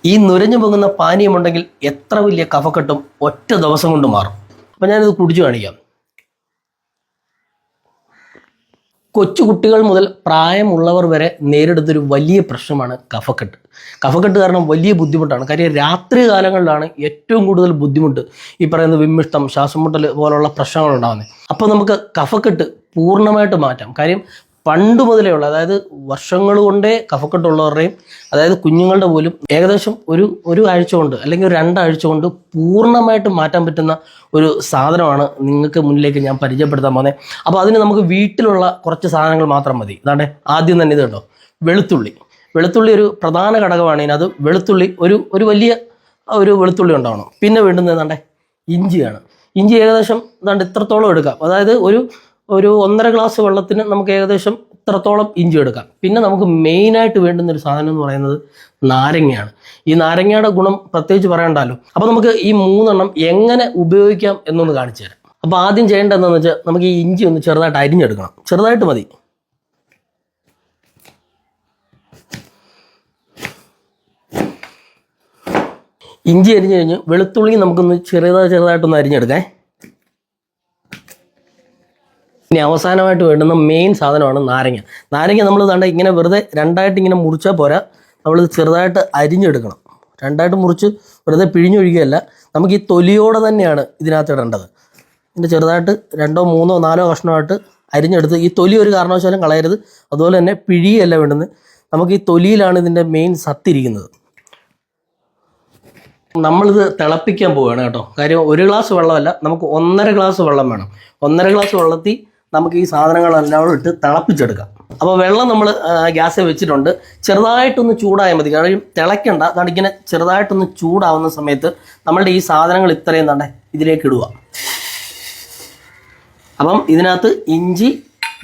ഈ നുരഞ്ഞു പോകുന്ന പാനീയമുണ്ടെങ്കിൽ എത്ര വലിയ കഫക്കെട്ടും ഒറ്റ ദിവസം കൊണ്ട് മാറും. അപ്പം ഞാനിത് കുടിച്ചു കാണിക്കാം. കൊച്ചുകുട്ടികൾ മുതൽ പ്രായമുള്ളവർ വരെ നേരിടുന്നൊരു വലിയ പ്രശ്നമാണ് കഫക്കെട്ട്. കഫക്കെട്ട് കാരണം വലിയ ബുദ്ധിമുട്ടാണ്. കാര്യം രാത്രി കാലങ്ങളിലാണ് ഏറ്റവും കൂടുതൽ ബുദ്ധിമുട്ട് ഈ പറയുന്ന വിമ്മിഷ്ടം, ശ്വാസം മുട്ടൽ പോലുള്ള പ്രശ്നങ്ങൾ ഉണ്ടാകുന്നത്. അപ്പോൾ നമുക്ക് കഫക്കെട്ട് പൂർണ്ണമായിട്ട് മാറ്റാം. കാര്യം പണ്ട് മുതലേ ഉള്ള, അതായത് വർഷങ്ങൾ കൊണ്ടേ കഫക്കെട്ടുള്ളവരുടെയും, അതായത് കുഞ്ഞുങ്ങളുടെ പോലും ഏകദേശം ഒരു ആഴ്ച കൊണ്ട് അല്ലെങ്കിൽ ഒരു 2 ആഴ്ച കൊണ്ട് പൂർണ്ണമായിട്ട് മാറ്റാൻ പറ്റുന്ന ഒരു സാധനമാണ് നിങ്ങൾക്ക് മുന്നിലേക്ക് ഞാൻ പരിചയപ്പെടുത്താൻ പോകുന്നത്. അപ്പോൾ അതിന് നമുക്ക് വീട്ടിലുള്ള കുറച്ച് സാധനങ്ങൾ മാത്രം മതി. അതാണ്ട് ആദ്യം തന്നെ ഇത് കണ്ടോ, വെളുത്തുള്ളി ഒരു പ്രധാന ഘടകമാണ്. ഇതിനകത്ത് വെളുത്തുള്ളി ഒരു വലിയ വെളുത്തുള്ളി ഉണ്ടാവണം. പിന്നെ വേണ്ടുന്നത് ഏതാണ്ട് ഇഞ്ചിയാണ്. ഇഞ്ചി ഏകദേശം ഏതാണ്ട് ഇത്രത്തോളം എടുക്കാം. അതായത് ഒരു 1.5 ഗ്ലാസ് വെള്ളത്തിന് നമുക്ക് ഏകദേശം ഇത്രത്തോളം ഇഞ്ചി എടുക്കാം. പിന്നെ നമുക്ക് മെയിനായിട്ട് വേണ്ടുന്നൊരു സാധനം എന്ന് പറയുന്നത് നാരങ്ങയാണ്. ഈ നാരങ്ങയുടെ ഗുണം പ്രത്യേകിച്ച് പറയണ്ടല്ലോ. അപ്പോൾ നമുക്ക് ഈ 3 എണ്ണം എങ്ങനെ ഉപയോഗിക്കാം എന്നൊന്ന് കാണിച്ചു തരാം. അപ്പോൾ ആദ്യം ചെയ്യേണ്ടത് എന്താണെന്ന് വെച്ചാൽ നമുക്ക് ഈ ഇഞ്ചി ഒന്ന് ചെറുതായിട്ട് അരിഞ്ഞെടുക്കണം. ചെറുതായിട്ട് മതി. ഇഞ്ചി അരിഞ്ഞു കഴിഞ്ഞ് വെളുത്തുള്ളി നമുക്കൊന്ന് ചെറുതായിട്ടൊന്ന് അരിഞ്ഞെടുക്കാം. ഇനി അവസാനമായിട്ട് വേണ്ടുന്ന മെയിൻ സാധനമാണ് നാരങ്ങ നമ്മൾ ദാണ്ട ഇങ്ങനെ വെറുതെ 2ആയിട്ട് ഇങ്ങനെ മുറിച്ചാൽ പോരാ, നമ്മളിത് ചെറുതായിട്ട് അരിഞ്ഞെടുക്കണം. 2ആയിട്ട് മുറിച്ച് വെറുതെ പിഴിഞ്ഞൊഴിക്കുകയല്ല, നമുക്ക് ഈ തൊലിയോടെ തന്നെയാണ് ഇതിനകത്ത് ഇടേണ്ടത്. ഇതിൻ്റെ ചെറുതായിട്ട് 2, 3, 4 കഷ്ണമായിട്ട് അരിഞ്ഞെടുത്ത്, ഈ തൊലി ഒരു കാരണവശാലും കളയരുത്. അതുപോലെ തന്നെ പിഴിയല്ല വേണ്ടുന്നത്, നമുക്ക് ഈ തൊലിയിലാണ് ഇതിൻ്റെ മെയിൻ സത്തിരിക്കുന്നത്. നമ്മളിത് തിളപ്പിക്കാൻ പോവുകയാണ് കേട്ടോ. കാര്യം 1 ഗ്ലാസ് വെള്ളമല്ല, നമുക്ക് 1.5 ഗ്ലാസ് വെള്ളം വേണം. 1.5 ഗ്ലാസ് വെള്ളത്തിൽ നമുക്ക് ഈ സാധനങ്ങളെല്ലാം ഇട്ട് തിളപ്പിച്ചെടുക്കാം. അപ്പോൾ വെള്ളം നമ്മൾ ഗ്യാസിൽ വെച്ചിട്ടുണ്ട്. ചെറുതായിട്ടൊന്ന് ചൂടായാൽ മതി. കാര്യം തിളയ്ക്കണ്ട. അതാണ് ഇങ്ങനെ ചെറുതായിട്ടൊന്ന് ചൂടാവുന്ന സമയത്ത് നമ്മളുടെ ഈ സാധനങ്ങൾ ഇത്രയും തന്നെ ഇതിലേക്ക് ഇടുക. അപ്പം ഇതിനകത്ത് ഇഞ്ചി,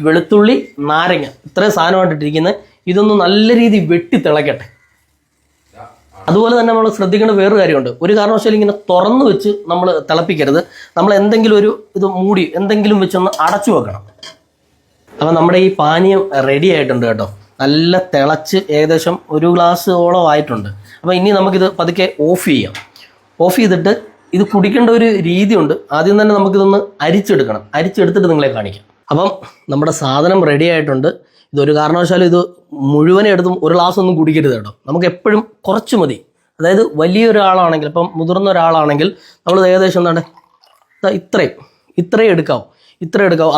വെളുത്തുള്ളി, നാരങ്ങ ഇത്രയും സാധനമായിട്ടിരിക്കുന്നത്. ഇതൊന്ന് നല്ല രീതിയിൽ വെട്ടി തിളയ്ക്കട്ടെ. അതുപോലെ തന്നെ നമ്മൾ ശ്രദ്ധിക്കേണ്ട വേറൊരു കാര്യമുണ്ട്. ഒരു കാരണവശാലും ഇങ്ങനെ തുറന്നു വെച്ച് നമ്മൾ തിളപ്പിക്കരുത്. നമ്മൾ എന്തെങ്കിലും ഇത് മൂടി എന്തെങ്കിലും വെച്ചൊന്ന് അടച്ചു വെക്കണം. അപ്പം നമ്മുടെ ഈ പാനീയം റെഡി ആയിട്ടുണ്ട് കേട്ടോ. നല്ല തിളച്ച് ഏകദേശം 1 ഗ്ലാസ്സോളം ആയിട്ടുണ്ട്. അപ്പോൾ ഇനി നമുക്കിത് പതുക്കെ ഓഫ് ചെയ്യാം. ഓഫ് ചെയ്തിട്ട് ഇത് കുടിക്കേണ്ട ഒരു രീതിയുണ്ട്. ആദ്യം തന്നെ നമുക്കിതൊന്ന് അരിച്ചെടുക്കണം. അരിച്ചെടുത്തിട്ട് നിങ്ങളെ കാണിക്കാം. അപ്പം നമ്മുടെ സാധനം റെഡി ആയിട്ടുണ്ട്. ഇതൊരു കാരണവശാലും ഇത് മുഴുവനെ എടുത്തും 1 ഗ്ലാസ് ഒന്നും കുടിക്കരുത് കേട്ടോ. നമുക്ക് എപ്പോഴും കുറച്ച് മതി. അതായത് വലിയൊരാളാണെങ്കിൽ, ഇപ്പം മുതിർന്ന ഒരാളാണെങ്കിൽ നമ്മൾ ഏകദേശം എന്താണ് ഇത്രയും എടുക്കാവും.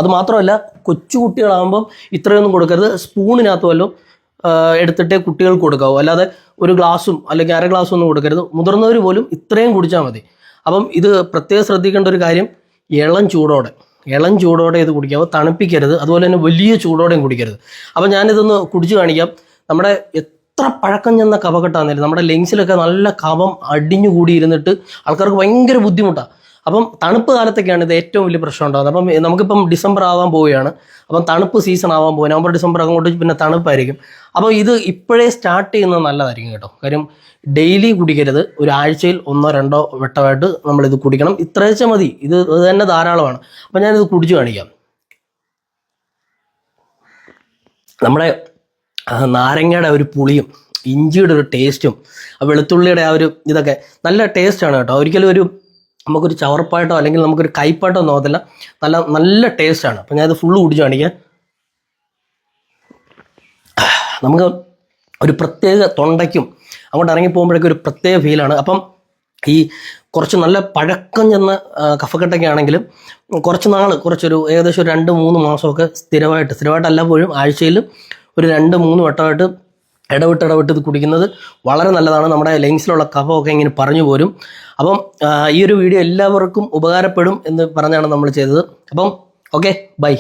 അത് മാത്രമല്ല കൊച്ചു കുട്ടികളാകുമ്പം ഇത്രയൊന്നും കൊടുക്കരുത്. സ്പൂണിനകത്ത് വല്ലതും എടുത്തിട്ടേ കുട്ടികൾക്ക് കൊടുക്കാവൂ. അല്ലാതെ 1 ഗ്ലാസും അല്ലെങ്കിൽ 1/2 ഗ്ലാസ്സും ഒന്നും കൊടുക്കരുത്. മുതിർന്നവർ പോലും ഇത്രയും കുടിച്ചാൽ മതി. അപ്പം ഇത് പ്രത്യേകം ശ്രദ്ധിക്കേണ്ട ഒരു കാര്യം, ഇളം ചൂടോടെ ഇത് കുടിക്കാവൂ. തണുപ്പിക്കരുത്. അതുപോലെ തന്നെ വലിയ ചൂടോടെയും കുടിക്കരുത്. അപ്പം ഞാനിതൊന്ന് കുടിച്ച് കാണിക്കാം. നമ്മുടെ എത്ര പഴക്കം ചെന്ന കഫക്കെട്ടാണെന്നില്ല, നമ്മുടെ ലങ്സിലൊക്കെ നല്ല കഫം അടിഞ്ഞു കൂടിയിരുന്നിട്ട് ആൾക്കാർക്ക് ഭയങ്കര ബുദ്ധിമുട്ടാണ്. അപ്പം തണുപ്പ് കാലത്തൊക്കെയാണ് ഇത് ഏറ്റവും വലിയ പ്രശ്നം ഉണ്ടാകുന്നത്. അപ്പം നമുക്കിപ്പം ഡിസംബർ ആവാൻ പോവുകയാണ്. അപ്പം തണുപ്പ് സീസൺ ആവാൻ പോകും. നവംബർ, ഡിസംബർ അങ്ങോട്ട് പിന്നെ തണുപ്പായിരിക്കും. അപ്പോൾ ഇത് ഇപ്പോഴേ സ്റ്റാർട്ട് ചെയ്യുന്നത് നല്ലതായിരിക്കും കേട്ടോ. കാര്യം ഡെയിലി കുടിക്കരുത്. ഒരു ആഴ്ചയിൽ 1, 2 വട്ടമായിട്ട് നമ്മളിത് കുടിക്കണം. ഇത്രയൊക്കെ മതി. ഇത് തന്നെ ധാരാളമാണ്. അപ്പം ഞാനിത് കുടിച്ചു കാണിക്കാം. നമ്മുടെ നാരങ്ങയുടെ ഒരു പുളിയും ഇഞ്ചിയുടെ ഒരു ടേസ്റ്റും വെളുത്തുള്ളിയുടെ ഇതൊക്കെ നല്ല ടേസ്റ്റാണ് കേട്ടോ. ഒരിക്കലും നമുക്കൊരു ചവർപ്പായിട്ടോ അല്ലെങ്കിൽ നമുക്കൊരു കയ്പായിട്ടോ തോന്നത്തില്ല. നല്ല ടേസ്റ്റാണ്. അപ്പം ഞാനിത് ഫുള്ള് കുടിച്ചു കാണിക്കാം. നമുക്ക് ഒരു പ്രത്യേക തൊണ്ടയ്ക്കും അങ്ങോട്ട് ഇറങ്ങി പോകുമ്പോഴേക്കും ഒരു പ്രത്യേക ഫീലാണ്. അപ്പം ഈ കുറച്ച് നല്ല പഴക്കം ചെന്ന കഫക്കെട്ടൊക്കെ ആണെങ്കിലും കുറച്ചൊരു ഏകദേശം 2-3 മാസമൊക്കെ സ്ഥിരമായിട്ടല്ല പോലും ആഴ്ചയിൽ ഒരു 2-3 വട്ടമായിട്ട് ഇടവിട്ട് ഇത് കുടിക്കുന്നത് വളരെ നല്ലതാണ്. നമ്മുടെ ലങ്സിലുള്ള കഫമൊക്കെ ഇങ്ങനെ പറഞ്ഞു പോരും. അപ്പം ഈ ഒരു വീഡിയോ എല്ലാവർക്കും ഉപകാരപ്പെടും എന്ന് പറഞ്ഞാണ് നമ്മൾ ചെയ്തത്. അപ്പം ഓക്കെ, ബൈ.